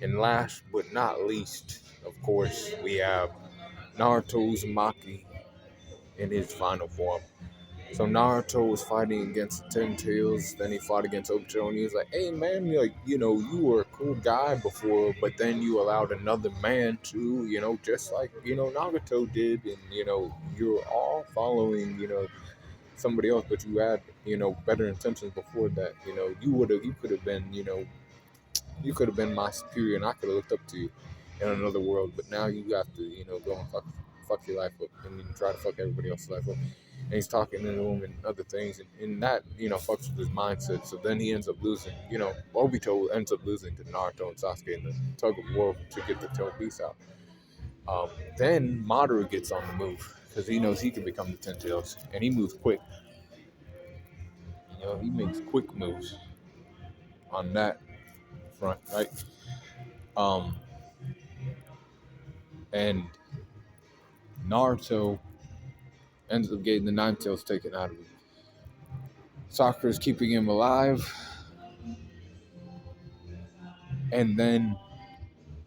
And last but not least, of course, we have Naruto Uzumaki in his final form. So Naruto was fighting against the Ten Tails, then he fought against Obito, and he was like, "Hey man, like you were a cool guy before, but then you allowed another man to, just like Nagato did, and you're all following, somebody else, but you had better intentions before that. You could have been, you could have been my superior, and I could have looked up to you in another world. But now you got to, go and fuck your life up, and then try to fuck everybody else's life up." And he's talking to him and other things, and that fucks with his mindset. So then he ends up losing. Obito ends up losing to Naruto and Sasuke in the tug of war to get the tail piece out. Then Madara gets on the move because he knows he can become the Ten Tails, and he moves quick. He makes quick moves on that front, right? Um, and Naruto ends up getting the Nine Tails taken out of him. Sakura's keeping him alive, and then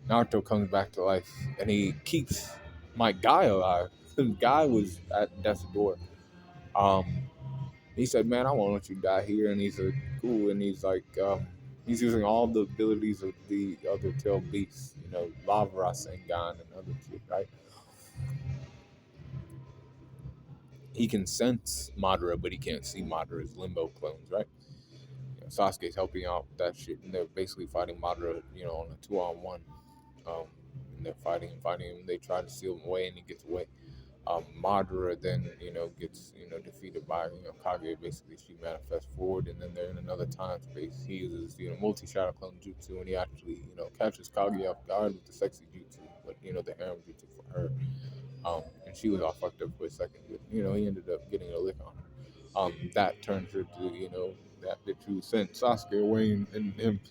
Naruto comes back to life, and he keeps my guy alive. The guy was at death's door. Um, he said, "Man, I won't let you die here." And he's like, "Cool." And he's like, he's using all the abilities of the other tail beasts, Lava Rasengan and other shit, right? He can sense Madara, but he can't see Madara's limbo clones, right? Sasuke's helping out with that shit, and they're basically fighting Madara, on a 2-on-1. And they're fighting him. They try to seal him away, and he gets away. Madara then, gets, defeated by, Kage. Basically, she manifests forward, and then they're in another time space. He uses, multi-shadow clone jutsu, and he actually, catches Kage off guard with the sexy jutsu, but, the harem jutsu for her. And she was all fucked up for a second, but, he ended up getting a lick on her. That turns her to, that bitch who sent Sasuke away, and him,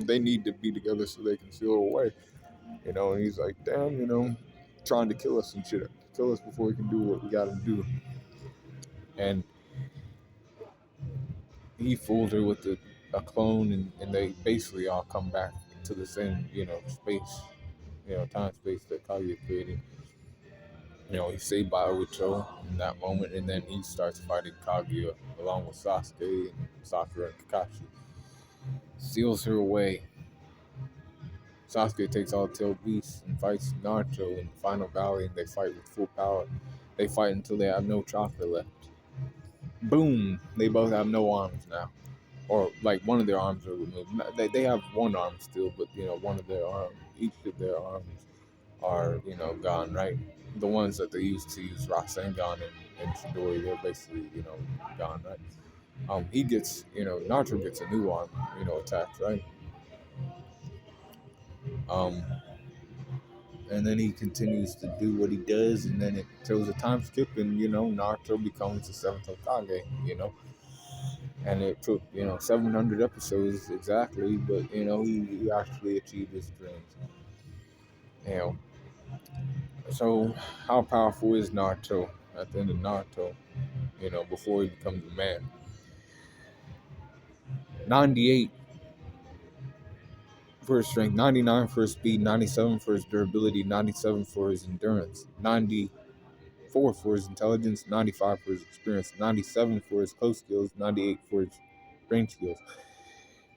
they need to be together so they can seal her away. And he's like, "Damn, trying to kill us and shit. Kill us before we can do what we gotta do." And he fooled her with a clone, and they basically all come back to the same, space, time space that Kaguya created. He's saved by Obito in that moment, and then he starts fighting Kaguya along with Sasuke and Sakura and Kakashi. Seals her away. Sasuke takes all tail beasts and fights Naruto in the final valley, and they fight with full power. They fight until they have no chakra left. Boom! They both have no arms now, or like one of their arms are removed. They have one arm still, but one of their arms, each of their arms are gone. Right, the ones that they used to use Rasengan and Chidori, they're basically gone. Right. He gets Naruto gets a new arm attached. Right. Um, and then he continues to do what he does, and then it throws a time skip, and Naruto becomes the seventh Hokage. And it took 700 episodes exactly, but he actually achieved his dreams. You know, so how powerful is Naruto at the end of Naruto? Before he becomes a man. 98 for his strength, 99 for his speed, 97 for his durability, 97 for his endurance, 94 for his intelligence, 95 for his experience, 97 for his close skills, 98 for his range skills,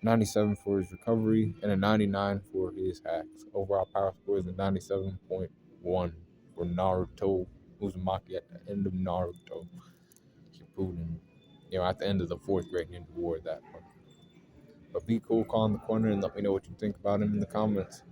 97 for his recovery, and a 99 for his hacks. Overall power score is a 97.1 for Naruto Uzumaki at the end of Naruto Shippuden. At the end of the fourth Great Ninja War at that point. But be cool, call in the corner, and let me know what you think about him in the comments.